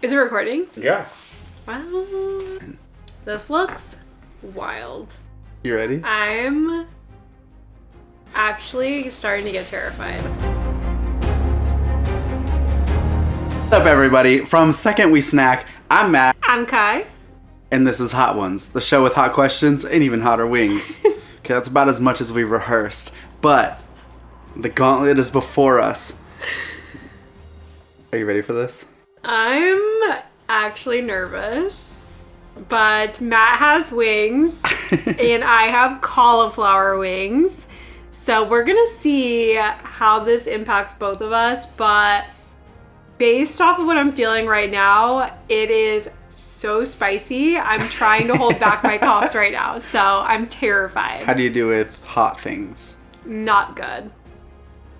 Is it recording? Yeah. Wow. This looks wild. You ready? I'm actually starting to get terrified. What's up, everybody? From Second We Snack, I'm Matt. I'm Kai. And this is Hot Ones, the show with hot questions and even hotter wings. Okay, that's about as much as we've rehearsed. But the gauntlet is before us. Are you ready for this? I'm actually nervous, but Matt has wings and I have cauliflower wings. So we're gonna see how this impacts both of us, but based off of what I'm feeling right now, it is so spicy. I'm trying to hold back my coughs right now, so I'm terrified. How do you do with hot things? Not good.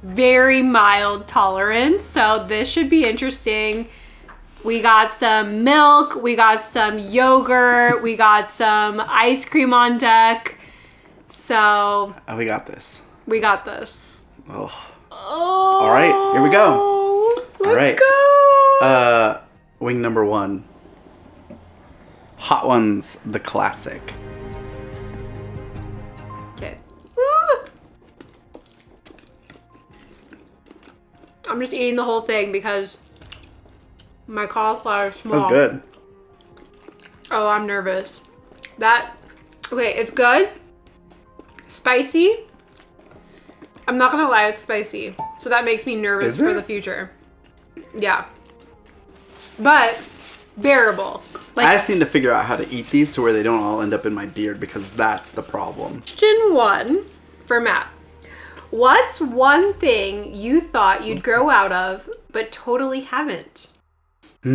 Very mild tolerance, so this should be interesting. We got some milk, we got some yogurt, we got some ice cream on deck. So Oh, we got this. we got this. Oh. Oh, All right, here we go. Let's All right. go. Wing number one. Hot Ones, the classic. Okay. I'm just eating the whole thing because my cauliflower is small. That's good. Oh, I'm nervous. Okay, it's good. Spicy. I'm not gonna lie, it's spicy. So that makes me nervous Is for it? the future. Yeah. But bearable. I just need to figure out how to eat these to where they don't all end up in my beard, because that's the problem. Question 1 for Matt. What's one thing you thought you'd grow out of, but totally haven't? I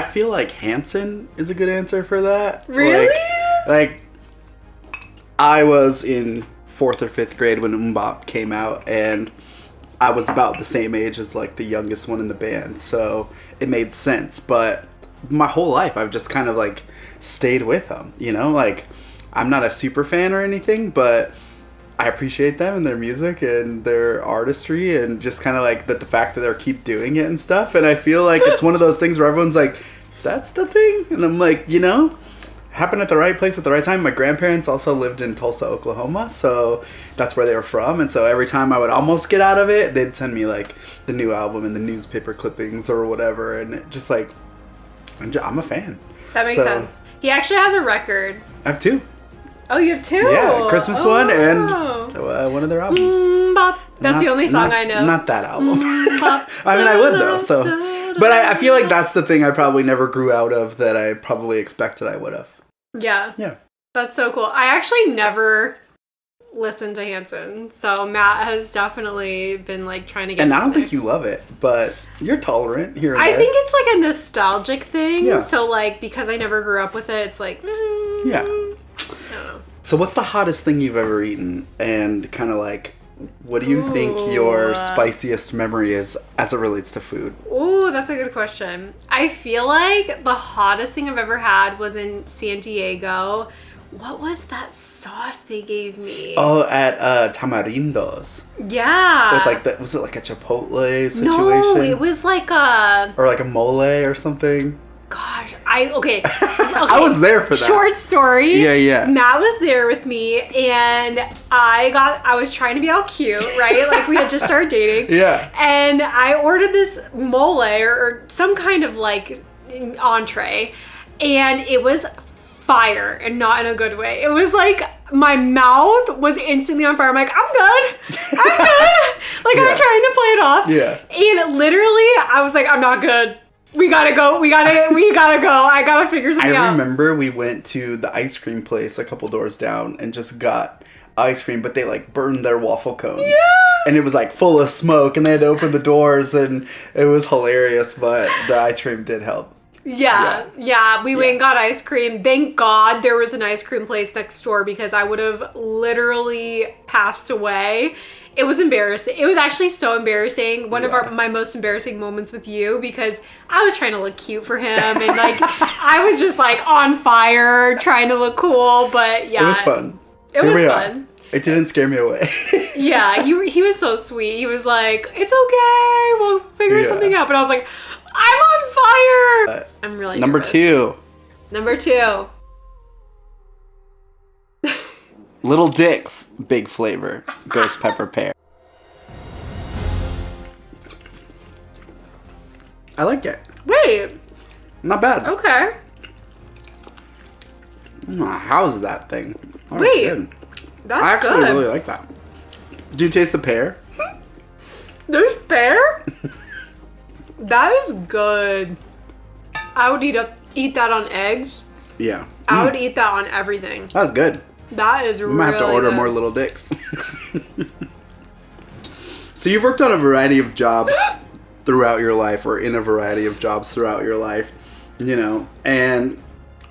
feel like Hanson is a good answer for that. Really? Like I was in 4th or 5th grade when MMMBop came out, and I was about the same age as like the youngest one in the band, so it made sense. But my whole life I've just kind of like stayed with them, you know? Like I'm not a super fan or anything, but I appreciate them and their music and their artistry, and just kind of like the fact that they keep doing it and stuff. And I feel like it's one of those things where everyone's like, that's the thing. And I'm like, you know, happened at the right place at the right time. My grandparents also lived in Tulsa, Oklahoma, so that's where they were from. And so every time I would almost get out of it, they'd send me like the new album and the newspaper clippings or whatever. And it just like, I'm a fan. That makes sense. He actually has a record. I have 2. Oh, you have 2? Yeah, Christmas one and wow. one of their albums. Bop. That's the only song I know. Not that album. Bop. I mean, I would though. So, but I feel like that's the thing I probably never grew out of that I probably expected I would have. Yeah. Yeah. That's so cool. I actually never listened to Hanson, so Matt has definitely been like trying to get. And I don't think you love it, but you're tolerant here and I there. think it's like a nostalgic thing. Yeah. So like because I never grew up with it, it's like. Yeah. I don't know. So what's the hottest thing you've ever eaten? And kind of like, what do you think your spiciest memory is as it relates to food? Ooh, that's a good question. I feel like the hottest thing I've ever had was in San Diego. What was that sauce they gave me? Oh, at Tamarindos. Yeah. With like was it like a Chipotle situation? No, it was like a. Or like a mole or something. Gosh, okay. I was there for that. Short story. Yeah. Matt was there with me, and I was trying to be all cute, right? Like we had just started dating. Yeah. And I ordered this mole or some kind of like entree, and it was fire, and not in a good way. It was like my mouth was instantly on fire. I'm like, I'm good. Like Yeah. I'm trying to play it off. Yeah. And literally, I was like, I'm not good. We gotta go. We gotta go. I gotta figure something out. I remember we went to the ice cream place a couple doors down and just got ice cream, but they like burned their waffle cones. Yeah. And it was like full of smoke, and they had to open the doors, and it was hilarious, but the ice cream did help. Yeah. We went and got ice cream. Thank God there was an ice cream place next door, because I would have literally passed away. It was embarrassing. It was actually so embarrassing. One of my most embarrassing moments with you, because I was trying to look cute for him, and like I was just like on fire trying to look cool, but yeah. It was fun. It was fun. It didn't scare me away. Yeah, he was so sweet. He was like, "It's okay, we'll figure something out." But I was like, "I'm on fire!" I'm really Number nervous. 2. Number 2. Little Dick's big flavor, ghost pepper pear. I like it. Wait. Not bad. Okay. How's that thing? Oh, Wait. good. That's I actually good. really like that. Do you taste the pear? There's pear? That is good. I would eat that on eggs. Yeah. I would eat that on everything. That's good. That is really We might have to order good. more Little Dicks. So you've worked on a variety of jobs throughout your life, or in a variety of jobs throughout your life, you know, and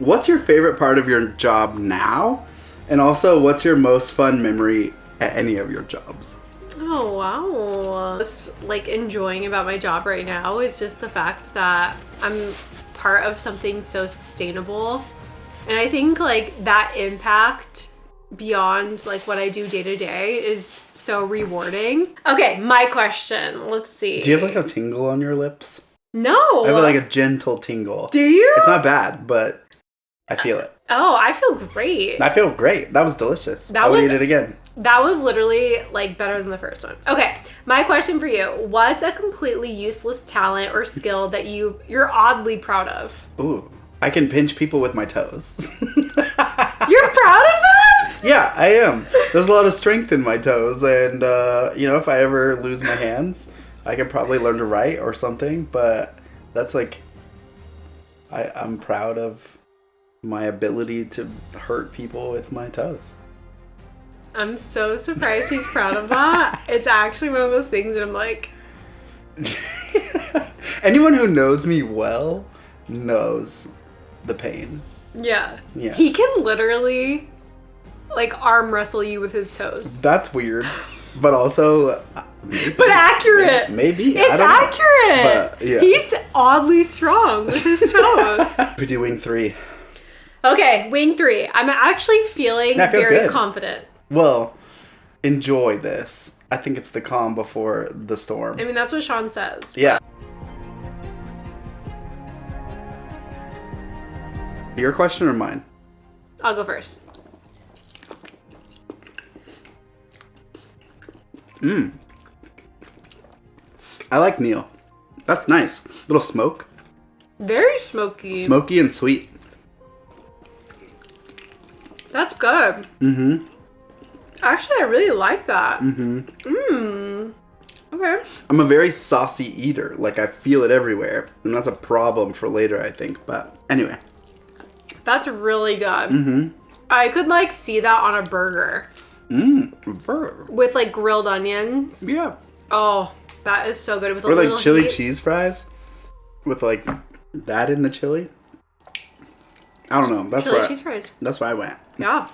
what's your favorite part of your job now? And also, what's your most fun memory at any of your jobs? Oh, wow. What's, like, enjoying about my job right now is just the fact that I'm part of something so sustainable. And I think, like, that impact beyond, like, what I do day to day is so rewarding. Okay, my question. Let's see. Do you have like a tingle on your lips? No. I have like a gentle tingle. Do you? It's not bad, but I feel it. Oh, I feel great. I feel great. That was delicious. I would eat it again. That was literally, like, better than the first one. Okay, my question for you. What's a completely useless talent or skill that you're oddly proud of? Ooh, I can pinch people with my toes. You're proud of that? Yeah, I am. There's a lot of strength in my toes, and, you know, if I ever lose my hands, I could probably learn to write or something, but that's like, I'm proud of my ability to hurt people with my toes. I'm so surprised he's proud of that. It's actually one of those things that I'm like... Anyone who knows me well knows the pain. Yeah. Yeah. He can literally, like, arm wrestle you with his toes. That's weird, but also... But accurate! Maybe. It's I don't know. accurate! But, yeah. He's oddly strong with his toes. We're doing 3. Okay, wing 3. I'm actually feeling I feel very good. confident. Well, enjoy this. I think it's the calm before the storm. I mean, that's what Sean says. Yeah. Your question or mine? I'll go first. I like Neil. That's nice. Little smoke. Very smoky. Smoky and sweet. That's good. Mm-hmm. Actually, I really like that. Mm-hmm. Okay. I'm a very saucy eater. Like, I feel it everywhere. And that's a problem for later, I think. But anyway. That's really good. Mm-hmm. I could, like, see that on a burger. With, like, grilled onions. Yeah. Oh, that is so good. With a Or little like chili heat. cheese fries. With like that in the chili. I don't know. That's Chili where cheese fries. That's where I went. Yeah.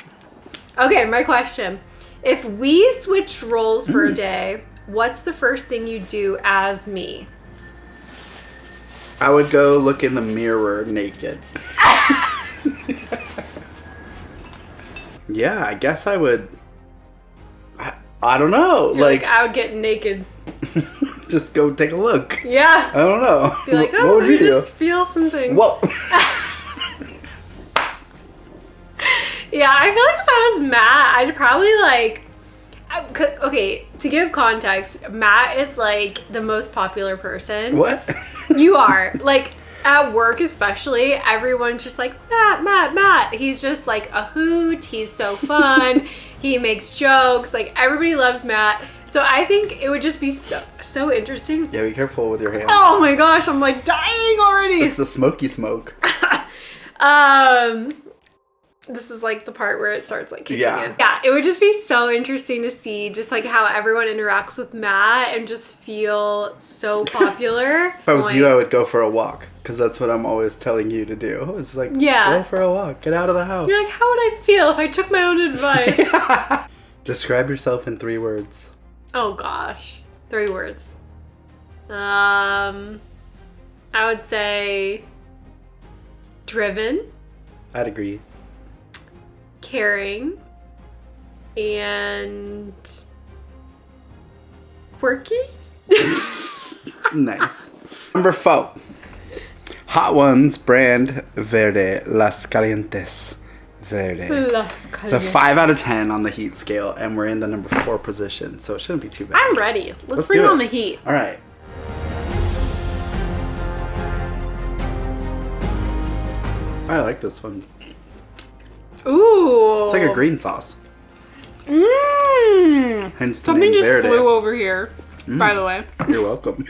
Okay, my question. If we switched roles for a day, what's the first thing you do as me? I would go look in the mirror naked. Yeah, I guess I would. I don't know. Like, I would get naked. Just go take a look. Yeah. I don't know. Be like, What oh, would you do? just feel something. Whoa. Yeah, I feel like if I was Matt, I'd probably like... Okay, to give context, Matt is like the most popular person. What? You are. Like, at work especially, everyone's just like, Matt. He's just like a hoot. He's so fun. He makes jokes. Like, everybody loves Matt. So I think it would just be so interesting. Yeah, be careful with your hands. Oh my gosh, I'm like dying already. It's the smoky smoke. This is like the part where it starts like kicking Yeah. in. Yeah, it would just be so interesting to see just like how everyone interacts with Matt and just feel so popular. If I was you, I would go for a walk. Because that's what I'm always telling you to do. It's like, Yeah. go for a walk. Get out of the house. You're like, how would I feel if I took my own advice? Describe yourself in 3 words. Oh gosh. 3 words. I would say driven, I'd agree. caring, and quirky. Nice. Number 4. Hot Ones brand Verde. Las Calientes Verde. It's a 5 out of 10 on the heat scale, and we're in the number 4 position, so it shouldn't be too bad. I'm ready. Let's bring do on it. the heat. All right. I like this one. Ooh. It's like a green sauce. Mmm. Hence the Something name just Verde. flew over here, by the way. You're welcome.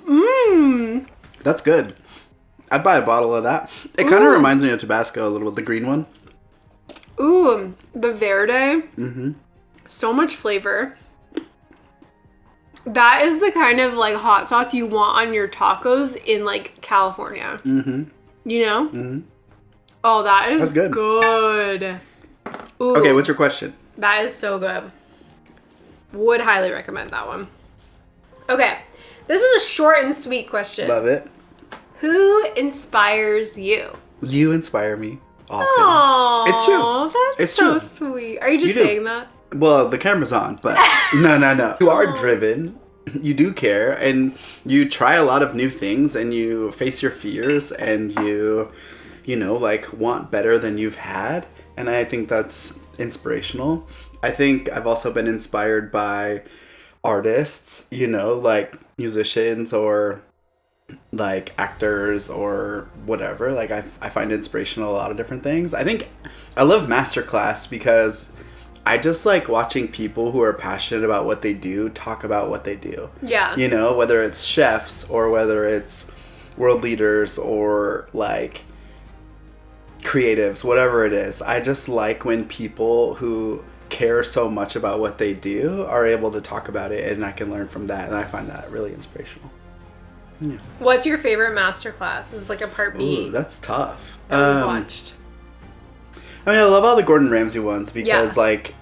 Mmm. That's good. I'd buy a bottle of that. It kind of reminds me of Tabasco a little bit, the green one. Ooh, the Verde. Mm-hmm. So much flavor. That is the kind of like hot sauce you want on your tacos in like California. Mm-hmm. You know? Mm-hmm. Oh, that's good. Good. Ooh, Okay, what's your question? that is so good. Would highly recommend that one. Okay, this is a short and sweet question. Love it. Who inspires you? You inspire me often. Aww, It's true. That's It's so true. sweet. Are you just You do. saying that? Well, the camera's on, but no. You are driven. You do care, and you try a lot of new things, and you face your fears, and you know, like, want better than you've had. And I think that's inspirational. I think I've also been inspired by artists, you know, like musicians or like actors or whatever. Like I find inspiration in a lot of different things. I think I love Masterclass because I just like watching people who are passionate about what they do talk about what they do. Yeah. You know, whether it's chefs or whether it's world leaders or like creatives, whatever it is. I just like when people who care so much about what they do are able to talk about it, and I can learn from that, and I find that really inspirational. Yeah. What's your favorite masterclass? This is like a part B Ooh, that's tough. that we've watched. I mean, I love all the Gordon Ramsay ones because, Yeah. like,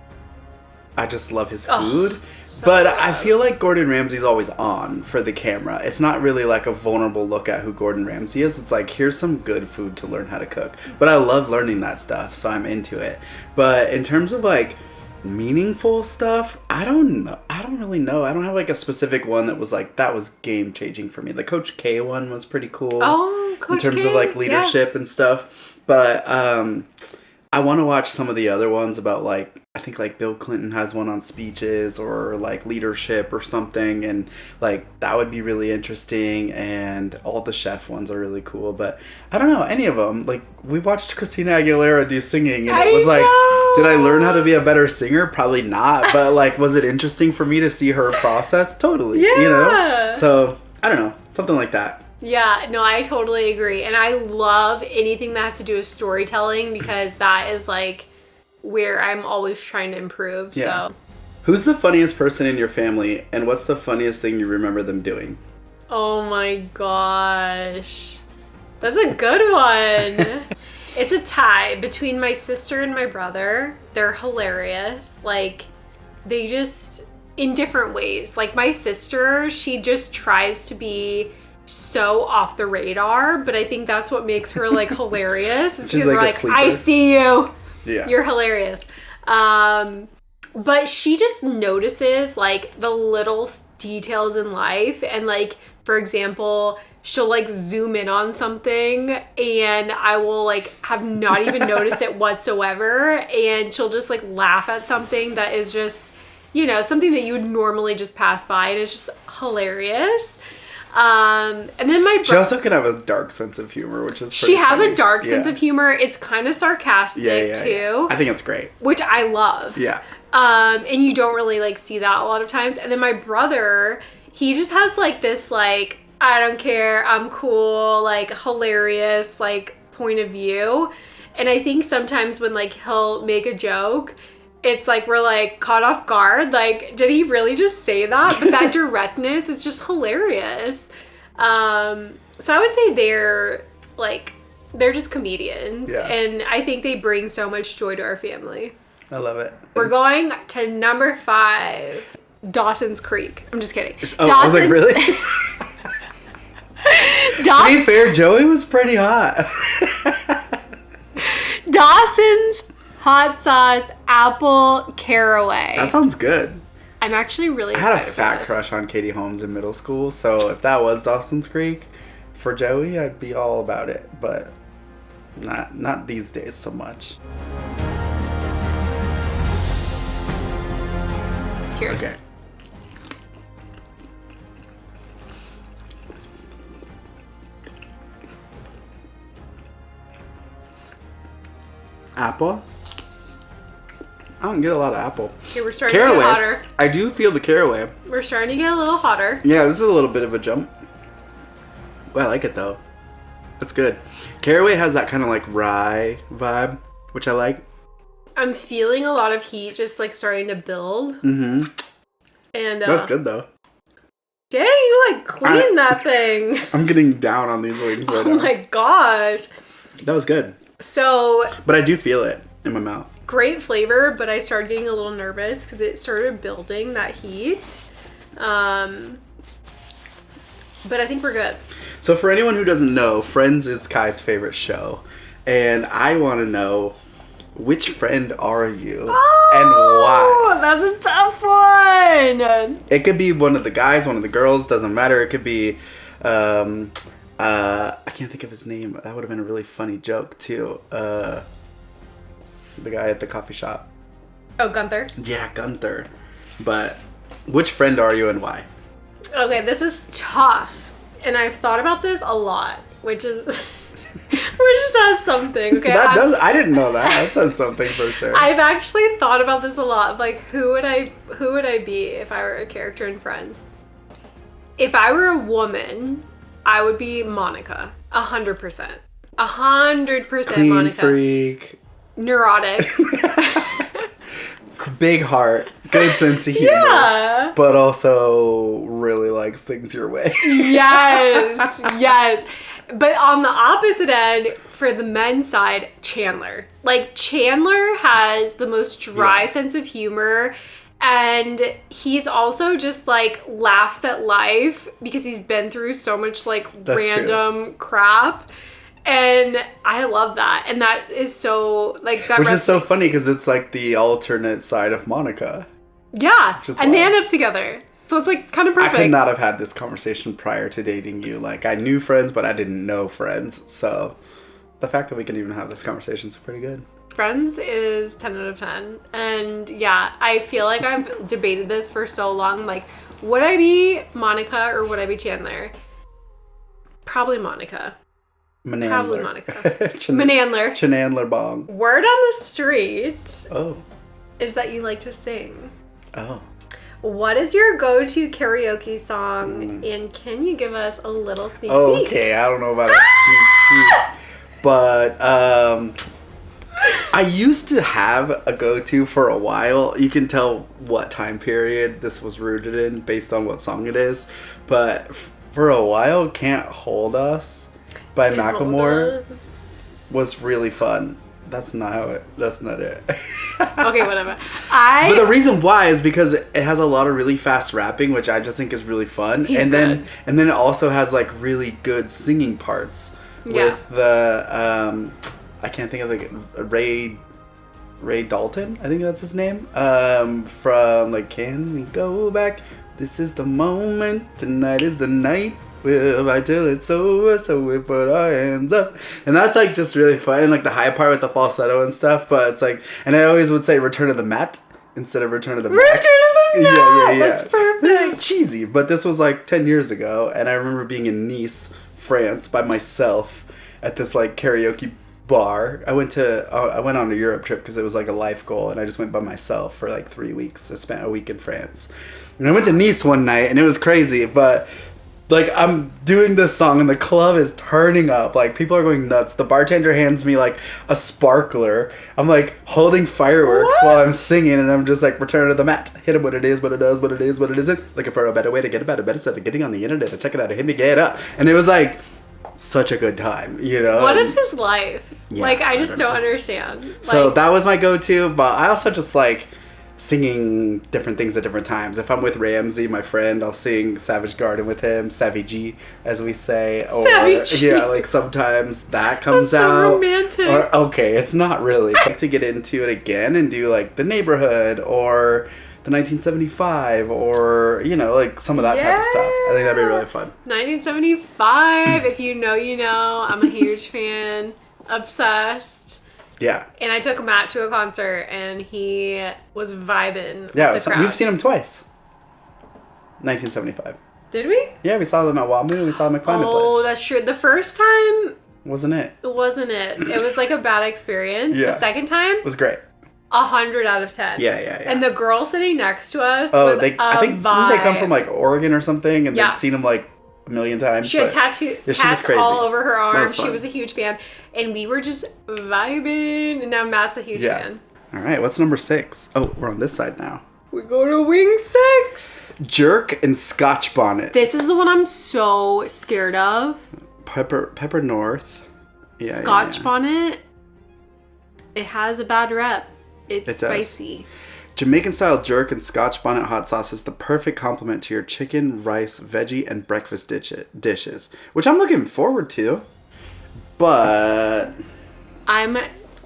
I just love his food. So but good. I feel like Gordon Ramsay's always on for the camera. It's not really like a vulnerable look at who Gordon Ramsay is. It's like, here's some good food to learn how to cook. But I love learning that stuff, so I'm into it. But in terms of, like, meaningful stuff, I don't know. I don't really know. I don't have, like, a specific one that was, like, that was game-changing for me. The Coach K one was pretty cool. Oh, Coach In terms K, of, like, leadership and stuff. But, I want to watch some of the other ones about, like, I think, like, Bill Clinton has one on speeches or, like, leadership or something. And, like, that would be really interesting. And all the chef ones are really cool. But I don't know, any of them. Like, we watched Christina Aguilera do singing. And it was like, did I learn how to be a better singer? Probably not. But, like, was it interesting for me to see her process? Totally. Yeah. You know? So, I don't know. Something like that. Yeah, no, I totally agree. And I love anything that has to do with storytelling because that is like where I'm always trying to improve. Yeah. So Who's the funniest person in your family, and what's the funniest thing you remember them doing? oh my gosh. That's a good one. It's a tie between my sister and my brother. They're hilarious. Like, they just, in different ways. Like, my sister, she just tries to be so off the radar, but I think that's what makes her, like, hilarious. Is She's because like we're a like, sleeper. I see you. Yeah. You're hilarious. But she just notices, like, the little details in life. And, like, for example, she'll, like, zoom in on something and I will, like, have not even noticed it whatsoever. And she'll just, like, laugh at something that is just, you know, something that you would normally just pass by. And it's just hilarious. And then my She also can have a dark sense of humor, which is pretty she has funny. a dark Yeah. sense of humor. It's kind of sarcastic too. I think it's great. Which I love. Yeah. And you don't really like see that a lot of times. And then my brother, he just has like this like, I don't care, I'm cool, like hilarious, like point of view. And I think sometimes when like he'll make a joke, it's like we're like caught off guard. Like, did he really just say that? But that directness is just hilarious. So I would say they're just comedians. Yeah. And I think they bring so much joy to our family. I love it. We're going to number 5, Dawson's Creek. I'm just kidding. Oh, I was like, really? To be fair, Joey was pretty hot. Dawson's hot sauce, apple, caraway. That sounds good. I'm actually really I excited had a fat crush on Katie Holmes in middle school, so if that was Dawson's Creek for Joey, I'd be all about it. But not these days so much. Cheers. Okay. Apple? I don't get a lot of apple. Okay, we're starting to get hotter. I do feel the caraway. We're starting to get a little hotter. Yeah, this is a little bit of a jump. Well, I like it though. It's good. Caraway has that kind of like rye vibe, which I like. I'm feeling a lot of heat just like starting to build. Mm-hmm. And that's good though. Dang, you like cleaned that thing. I'm getting down on these wings right now. Oh my gosh. That was good. So. But I do feel it in my mouth. Great flavor, but I started getting a little nervous because it started building that heat. But I think we're good. So for anyone who doesn't know, Friends is Kai's favorite show. And I want to know, which friend are you and why? That's a tough one. It could be one of the guys, one of the girls, doesn't matter. It could be, I can't think of his name. That would have been a really funny joke too. The guy at the coffee shop. Oh, Gunther? Yeah, Gunther. But which friend are you and why? Okay, this is tough. And I've thought about this a lot, which is... which says something. Okay, I didn't know that. That says something for sure. I've actually thought about this a lot of like who would I be if I were a character in Friends? If I were a woman, I would be Monica. 100%. 100% Clean Monica. freak. Neurotic. Big heart. Good sense of humor. Yeah. But also really likes things your way. Yes. Yes. But on the opposite end, for the men's side, Chandler. Like, Chandler has the most dry sense of humor. And he's also just, like, laughs at life because he's been through so much, like, random crap. And I love that. And that is so, like, that which is so funny because it's, like, the alternate side of Monica. Yeah. And they end up together. So it's like kind of perfect. I could not have had this conversation prior to dating you. Like, I knew Friends, but I didn't know Friends. So the fact that we can even have this conversation is pretty good. Friends is 10 out of 10. And yeah, I feel like I've debated this for so long. Like, would I be Monica or would I be Chandler? Probably Monica. Manandler. Probably Monica. Manandler. Chanandler bong. Word on the street is that you like to sing. Oh. What is your go-to karaoke song, and can you give us a little sneak peek? Okay, I don't know about a sneak peek, but I used to have a go-to for a while. You can tell what time period this was rooted in based on what song it is, but for a while, Can't Hold Us by Macklemore was really fun. That's not it. Okay, whatever. But the reason why is because it has a lot of really fast rapping, which I just think is really fun. And then it also has like really good singing parts with the I can't think of Ray Dalton. I think that's his name. From like Can We Go Back? This is the moment. Tonight is the night. We'll fight till it's over, so we put our hands up. And that's like just really fun. And like the high part with the falsetto and stuff. But it's like, and I always would say Return of the Mat instead of Return of the Mac. Return of the Mac! Yeah. That's perfect. This is cheesy, but this was like 10 years ago. And I remember being in Nice, France by myself at this like karaoke bar. I went on a Europe trip because it was like a life goal. And I just went by myself for like 3 weeks. I spent a week in France. And I went to Nice one night and it was crazy, but like, I'm doing this song and the club is turning up. Like, people are going nuts. The bartender hands me, like, a sparkler. I'm, like, holding fireworks while I'm singing. And I'm just, like, Return to the Mat. Hit it what it is, what it does, what it is, what it isn't. Looking for a better way to get about it. Better instead of getting on the internet and check it out. Hit me, get up. And it was, like, such a good time, you know? What is his life? Yeah, like, I just don't understand. So that was my go-to. But I also just, like, singing different things at different times. If I'm with Ramsey, my friend, I'll sing Savage Garden with him, Savage, as we say. Or, Savage. yeah, like sometimes that comes That's so out. romantic. Or, okay, it's not really. I like to get into it again and do like The Neighborhood or the 1975 or, you know, like some of that type of stuff. I think that'd be really fun. 1975. If you know, you know. I'm a huge fan. Obsessed. Yeah. And I took Matt to a concert, and he was vibing. Yeah, with the crowd. we've seen them twice. 1975. Did we? Yeah, we saw them at WAMU. We saw them at Climate Oh, Pledge. that's true. The first time, Wasn't it? wasn't it? It was like a bad experience. Yeah. The second time, It was great. 100 out of 10. Yeah. And the girl sitting next to us Oh, was I think vibe. didn't they come from like Oregon or something, and Yeah. they'd seen them like a million times. She had but- tattoo Yeah, she was tats crazy. all over her That arm. was She fun. was a huge fan, and we were just vibing. And now Matt's a huge Yeah. fan. All right, what's number 6? Oh, we're on this side now. We go to Wing 6. Jerk and Scotch Bonnet. This is the one I'm so scared of. Pepper North. Yeah, Scotch yeah. bonnet. It has a bad rep. It's It does. spicy. Jamaican style jerk and Scotch bonnet hot sauce is the perfect complement to your chicken, rice, veggie, and breakfast dishes, which I'm looking forward to. But I'm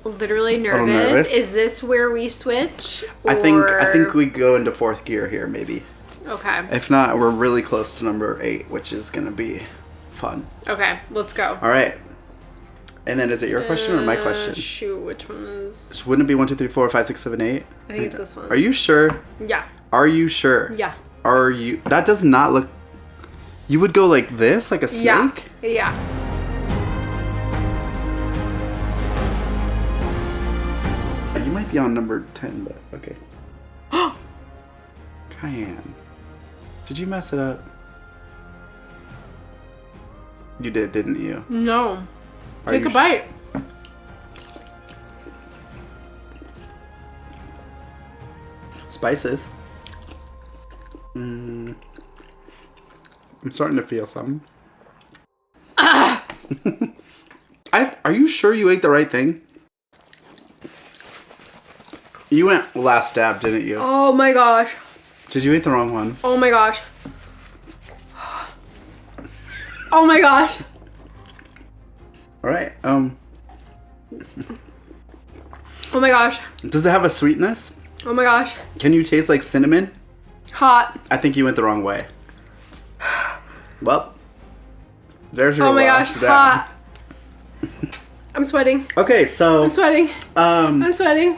literally little nervous. nervous. Is this where we switch? I think or- we go into 4th gear here, maybe. Okay. If not, we're really close to number 8, which is gonna be fun. Okay, let's go. All right. And then is it your question or my question? Shoot, which one is? So wouldn't it be 1, 2, 3, 4, 5, 6, 7, 8? I think it's this one. Are you sure? Yeah. Are you sure? Yeah. Are you? That does not look. You would go like this, like a snake? Yeah. Yeah. You might be on number 10, but okay. Cayenne. Did you mess it up? You did, didn't you? No. Are Take you a bite. Spices. I'm starting to feel something. Are you sure you ate the right thing? You went last stab, didn't you? Oh my gosh. Did you eat the wrong one? Oh my gosh. Oh my gosh. All right. Oh my gosh. Does it have a sweetness? Oh my gosh. Can you taste like cinnamon? Hot. I think you went the wrong way. Well, there's your Oh my gosh. last stab. Hot. I'm sweating. Okay, so I'm sweating. I'm sweating.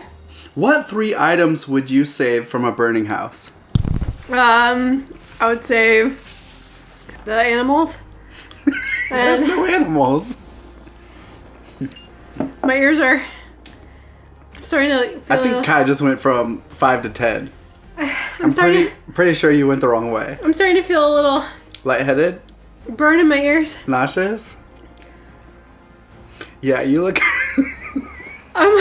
what 3 items would you save from a burning house? I would say the animals. There's And no animals. my ears are starting to feel I think Kai just went from 5 to 10. I'm starting pretty sure you went the wrong way. I'm starting to feel a little Lightheaded? burn in my ears. Nauseous? Yeah, you look. I'm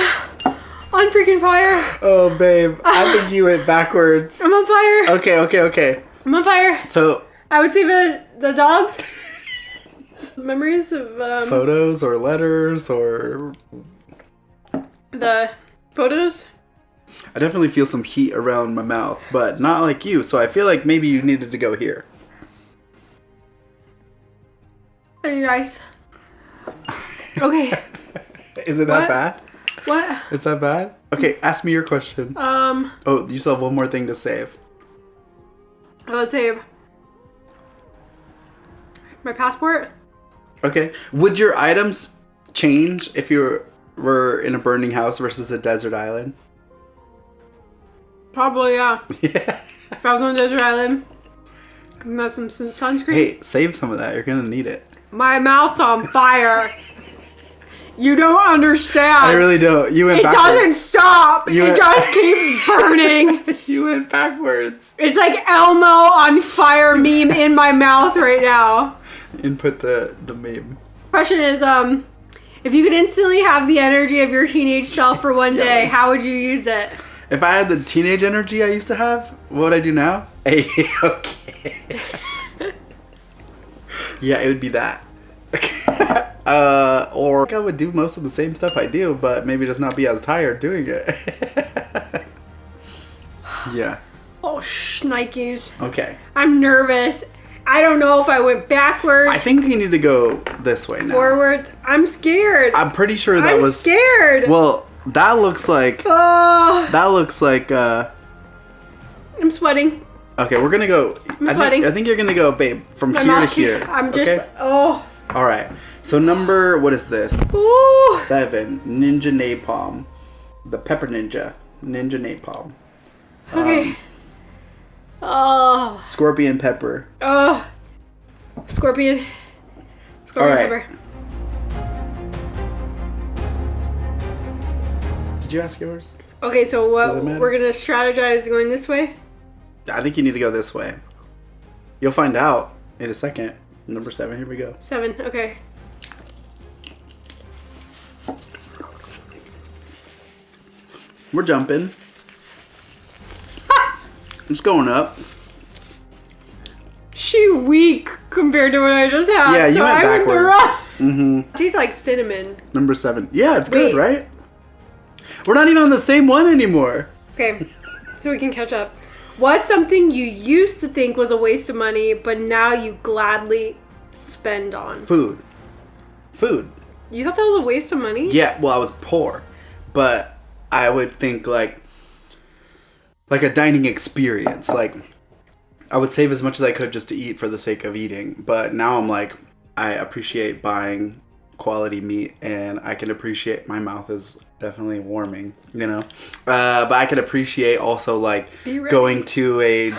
on freaking fire. Oh, babe. I think you went backwards. I'm on fire. Okay. I'm on fire. So, I would say the dogs. Memories of photos or letters or. the photos. I definitely feel some heat around my mouth, but not like you, so I feel like maybe you needed to go here. Are you guys? Okay. Is it that What? bad? What? Is that bad? Okay, ask me your question. Oh, you still have one more thing to save. I would say my passport. Okay. Would your items change if you were in a burning house versus a desert island? Probably, yeah. Yeah. If I was on a desert island, and that's some sunscreen. Hey, save some of that. You're gonna need it. My mouth's on fire. You don't understand. I really don't. You went It backwards. doesn't stop. You It went- just keeps burning. You went backwards. It's like Elmo on fire meme in my mouth right now. Input the meme. Question is, if you could instantly have the energy of your teenage self for one day, Yelling. how would you use it? If I had the teenage energy I used to have, what would I do now? Hey, okay. Yeah, it would be that. Or I would do most of the same stuff I do, but maybe just not be as tired doing it. Yeah. Oh, shnikes. Okay. I'm nervous. I don't know if I went backwards, I think you need to go this way now. forward. I'm scared. I'm pretty sure that I'm was. scared. Well, that looks like. Oh, That looks like. I'm sweating. Okay, we're gonna go. sweating. I think you're gonna go, babe, from My here to mouth. here. I'm just. Okay? Oh. All right. So what is this? Ooh. 7. Ninja Napalm. The Pepper Ninja. Ninja Napalm. Okay. Oh. Scorpion Pepper. Oh. Scorpion. All right. Pepper. Did you ask yours? Okay, so Does it what matter? we're gonna strategize going this way? I think you need to go this way. You'll find out in a second. Number 7. Here we go. 7. Okay. We're jumping. It's going up. She weak compared to what I just had. Yeah, you so went I went the backwards. wrong. Tastes like cinnamon. Number 7. Yeah, it's Wait. good, right? We're not even on the same one anymore. Okay, so we can catch up. What's something you used to think was a waste of money, but now you gladly spend on? Food. You thought that was a waste of money? Yeah, well, I was poor, but I would think like a dining experience. Like I would save as much as I could just to eat for the sake of eating. But now I'm like, I appreciate buying quality meat, and I can appreciate my mouth is definitely warming, you know. But I can appreciate also like Be ready. going to a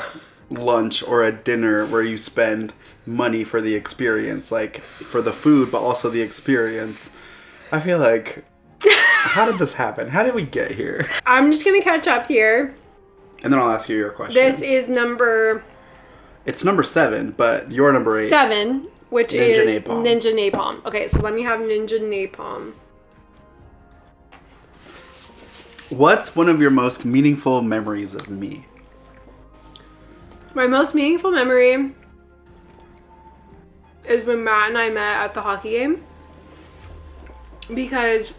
lunch or a dinner where you spend money for the experience, like for the food, but also the experience. I feel like, how did this happen? How did we get here? I'm just gonna catch up here. And then I'll ask you your question. This is number It's number 7, but you're number 8. 7, which Ninja is Napalm. Ninja Napalm. Okay, so let me have Ninja Napalm. What's one of your most meaningful memories of me? My most meaningful memory is when Matt and I met at the hockey game, because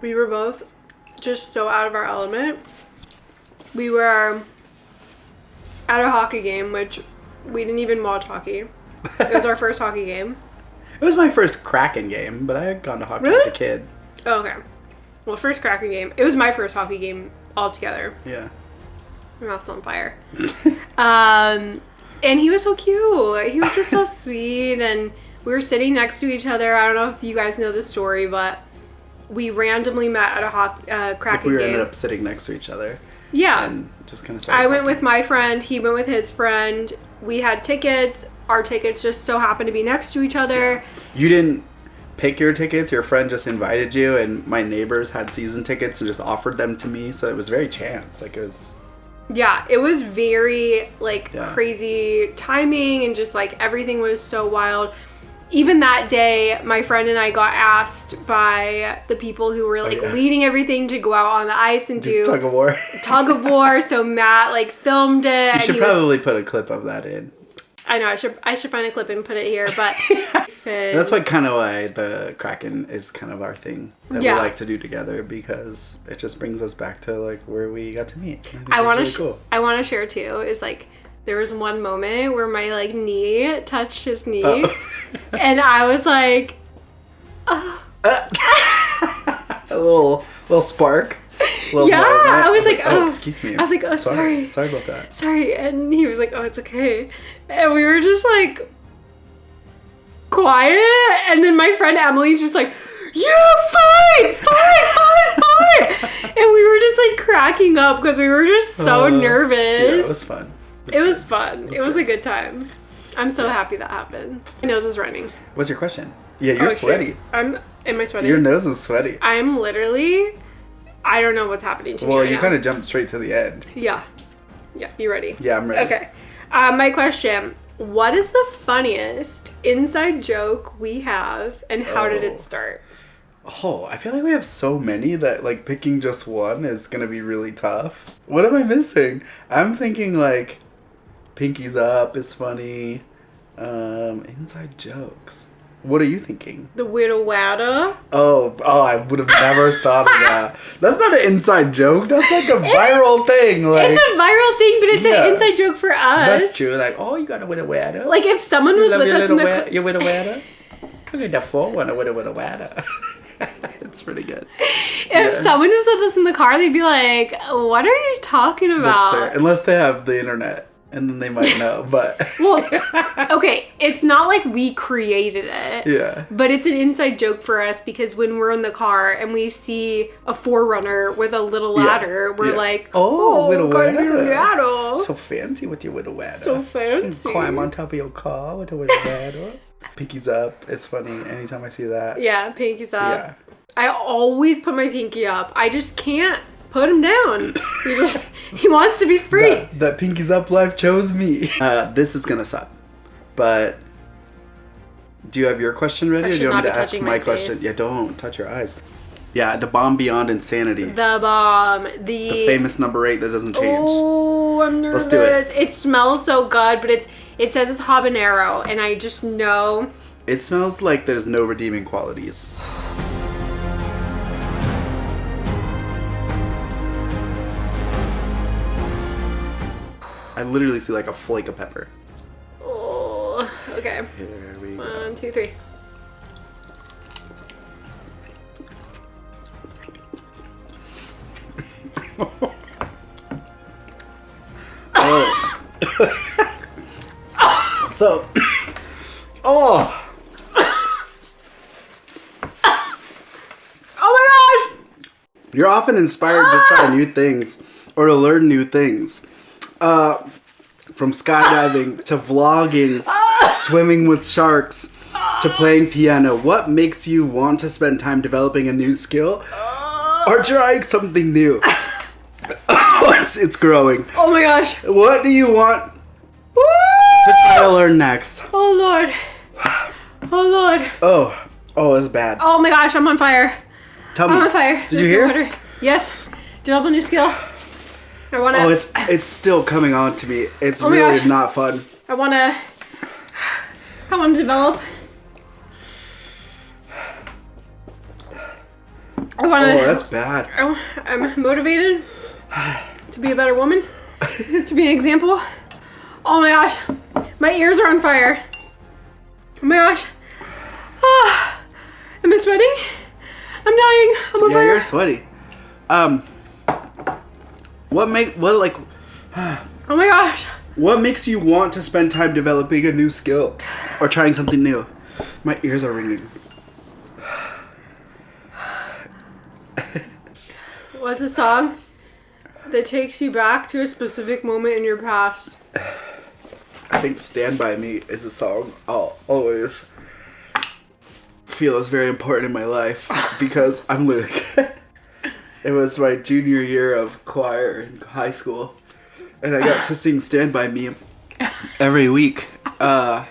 we were both just so out of our element. We were at a hockey game, which we didn't even watch hockey. It was our first hockey game. It was my first Kraken game, but I had gone to hockey Really? as a kid. Oh, okay. Well, first Kraken game. It was my first hockey game altogether. Yeah. My mouth's on fire. And he was so cute. He was just so sweet, and we were sitting next to each other. I don't know if you guys know the story, but we randomly met at a Kraken We game. ended up sitting next to each other Yeah. and just kind of started I went talking. with my friend. He went with his friend. We had tickets. Our tickets just so happened to be next to each other. You didn't pick your tickets. Your friend just invited you, and my neighbors had season tickets and just offered them to me. So it was very chance. Like it was. Yeah, it was very like Yeah. crazy timing, and just like everything was so wild. Even that day, my friend and I got asked by the people who were like yeah. leading everything to go out on the ice and do Tug of war. tug of war. So Matt like filmed it. You and should he was- probably put a clip of that in. I know I should find a clip and put it here, but That's why the Kraken is kind of our thing that Yeah. we like to do together, because it just brings us back to like where we got to meet. I want to really cool. I want to share too is like there was one moment where my like knee touched his knee, and I was like, A little spark. Little yeah, moment. I was like, oh, excuse me. I was like, oh, sorry. Sorry about that. Sorry, and he was like, oh, it's okay, and we were just like quiet, and then my friend Emily's just like, yeah, fight, and we were just like cracking up because we were just so nervous. Yeah, it was fun. It was fun. It was good. a good time. I'm so happy that happened. My nose is running. What's your question? Yeah, you're Oh, shit. sweaty. Am I sweating? Your nose is sweaty. I'm literally. I don't know what's happening to me. Well, right you now. kind of jumped straight to the end. Yeah. Yeah. You ready? Yeah, I'm ready. Okay. My question: what is the funniest inside joke we have, and how did Oh. it start? Oh, I feel like we have so many that like picking just one is gonna be really tough. What am I missing? I'm thinking like Pinky's Up is funny. Inside jokes. What are you thinking? The Widow Wada. Oh, I would have never thought of that. That's not an inside joke. That's like a viral thing. Like, It's a viral thing, but it's an inside joke for us. That's true. Like, oh, you got a widow wada. Like if someone was with us in the your widow wada. Look at the full one, a widow wada. It's pretty good. If someone was with us in the car, they'd be like, "What are you talking about?" That's fair. Unless they have the internet. And then they might know, but... Well, okay, it's not like we created it. Yeah. But it's an inside joke for us because when we're in the car and we see a 4Runner with a little ladder, we're like, oh, widow ladder. So fancy with your widow ladder. So fancy. Climb on top of your car with a widow ladder. Pinky's up. It's funny anytime I see that. Yeah, pinky's up. Yeah. I always put my pinky up. I just can't put him down. He wants to be free. That Pinky's Up life chose me. This is gonna suck. But do you have your question ready, or do you want me to ask my question? Yeah, don't touch your eyes. Yeah, the bomb beyond insanity. The bomb. The famous number 8 that doesn't change. Oh, I'm nervous. Let's do it. It smells so good, but it says it's habanero, and I just know. It smells like there's no redeeming qualities. I literally see like a flake of pepper. Oh, okay. Here we go. 1, 2, 3. Oh. So, oh. Oh my gosh! You're often inspired to try new things or to learn new things. From skydiving to vlogging, swimming with sharks, to playing piano. What makes you want to spend time developing a new skill or trying something new? It's growing. Oh my gosh. What do you want to try to learn next? Oh Lord. Oh Lord. Oh, it's bad. Oh my gosh, I'm on fire. Tell me. I'm on fire. Did you hear? Water. Yes. Develop a new skill. I wanna. Oh, it's still coming on to me. It's my really gosh. not fun. I wanna develop. Oh, that's bad. I'm motivated to be a better woman, to be an example. Oh my gosh, my ears are on fire. Oh my gosh. Am I sweating? I'm dying. I'm on Yeah, fire. you're sweaty. Oh my gosh. What makes you want to spend time developing a new skill or trying something new? My ears are ringing. What's a song that takes you back to a specific moment in your past? I think Stand By Me is a song I'll always feel is very important in my life because I'm literally... It was my junior year of choir in high school, and I got to sing Stand By Me every week. I'm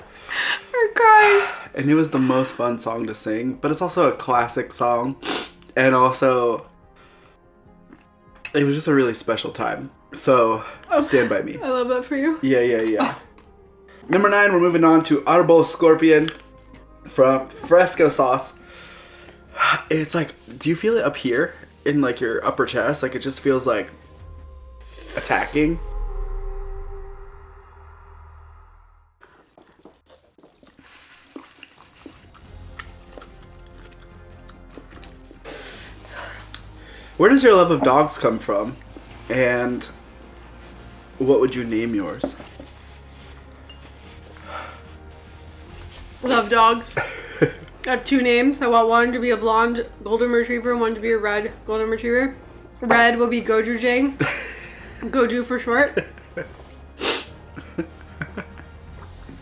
crying. And it was the most fun song to sing, but it's also a classic song, and also it was just a really special time. So, Stand By Me. I love that for you. Yeah. Number 9, we're moving on to Arbol Scorpion from Fresco Sauce. It's like, do you feel it up here in like your upper chest? Like it just feels like attacking. Where does your love of dogs come from? And what would you name yours? Love dogs. I have 2 names. I want one to be a blonde golden retriever and one to be a red golden retriever. Red will be Goju Jang. Goju for short.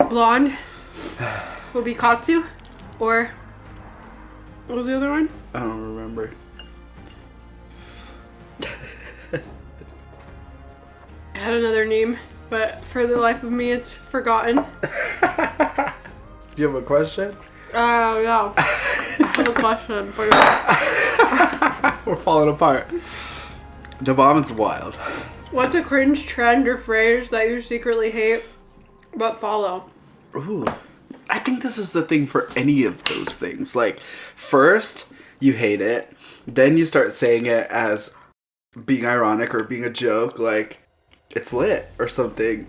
Blonde will be Katsu. Or what was the other one? I don't remember. I had another name, but for the life of me, it's forgotten. Do you have a question? Oh, no. I have a question for you. We're falling apart. The bomb is wild. What's a cringe trend or phrase that you secretly hate but follow? Ooh. I think this is the thing for any of those things. Like, first, you hate it. Then you start saying it as being ironic or being a joke, like, it's lit or something.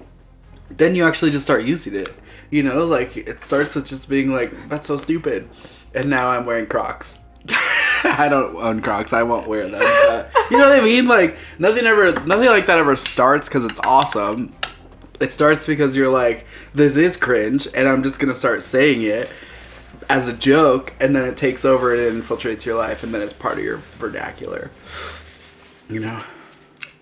Then you actually just start using it. You know, like, it starts with just being like, that's so stupid. And now I'm wearing Crocs. I don't own Crocs. I won't wear them. But, you know what I mean? Like, nothing like that ever starts because it's awesome. It starts because you're like, this is cringe, and I'm just going to start saying it as a joke, and then it takes over and it infiltrates your life, and then it's part of your vernacular. You know?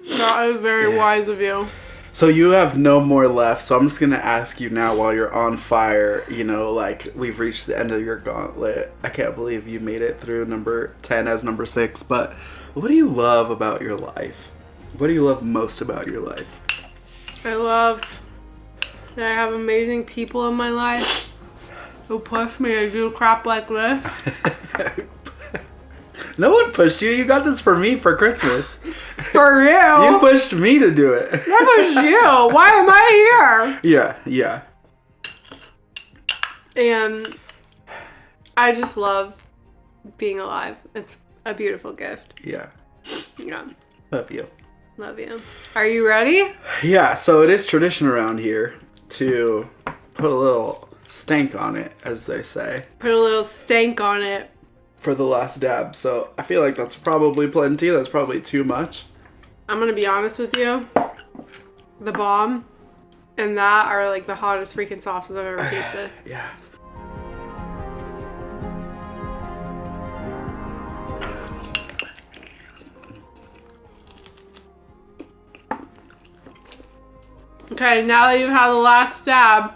That is very wise of you. So you have no more left, so I'm just going to ask you now while you're on fire, you know, like, we've reached the end of your gauntlet. I can't believe you made it through number 10 as number 6, but what do you love about your life? What do you love most about your life? I love that I have amazing people in my life who push me to do crap like this. No one pushed you. You got this for me for Christmas. For you? You pushed me to do it. That was you. Why am I here? Yeah. And I just love being alive. It's a beautiful gift. Yeah. Love you. Love you. Are you ready? Yeah, so it is tradition around here to put a little stank on it, as they say. Put a little stank on it. For the last dab. So I feel like that's probably plenty. That's probably too much. I'm going to be honest with you. The bomb and that are like the hottest freaking sauces I've ever tasted. Yeah. Okay, now that you've had the last stab,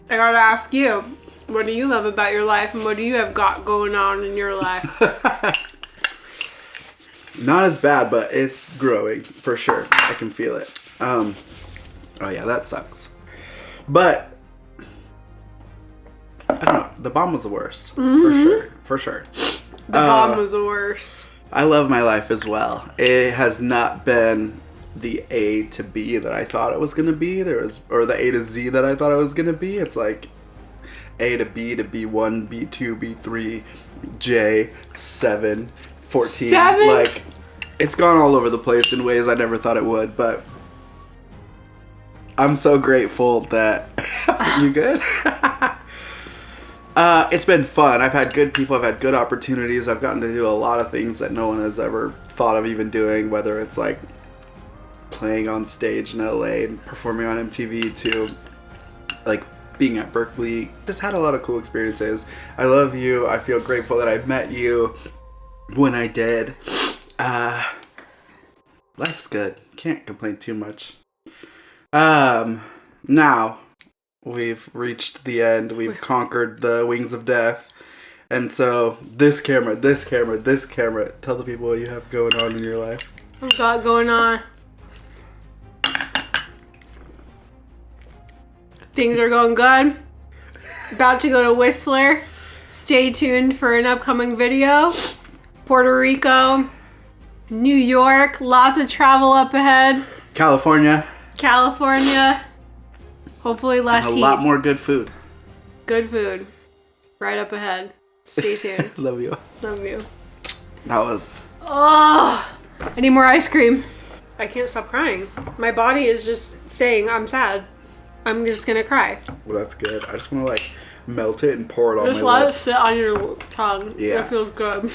I gotta ask you, what do you love about your life and what do you have got going on in your life? Not as bad, but it's growing for sure. I can feel it. Oh yeah, that sucks. But I don't know. The bomb was the worst. For sure. The bomb was the worst. I love my life as well. It has not been the A to B that I thought it was gonna be. Or the A to Z that I thought it was gonna be. It's like A to B to B1, B2, B3, J, 7, 14. 7? Like, it's gone all over the place in ways I never thought it would, but I'm so grateful that... You good? It's been fun. I've had good people. I've had good opportunities. I've gotten to do a lot of things that no one has ever thought of even doing, whether it's like playing on stage in LA and performing on MTV to like being at Berkeley. Just had a lot of cool experiences. I love you. I feel grateful that I met you when I did. Life's good. Can't complain too much. Now we've reached the end. We've conquered the wings of death. And so this camera, tell the people what you have going on in your life. What's got going on? Things are going good. About to go to Whistler. Stay tuned for an upcoming video. Puerto Rico, New York, lots of travel up ahead. California. Hopefully less and a heat. lot more good food. Good food. Right up ahead. Stay tuned. Love you. Love you. That was... Oh, I need more ice cream. I can't stop crying. My body is just saying I'm sad. I'm just gonna cry. Well, that's good. I just want to like melt it and pour it on just my lips. Just let it sit on your tongue. Yeah. That feels good.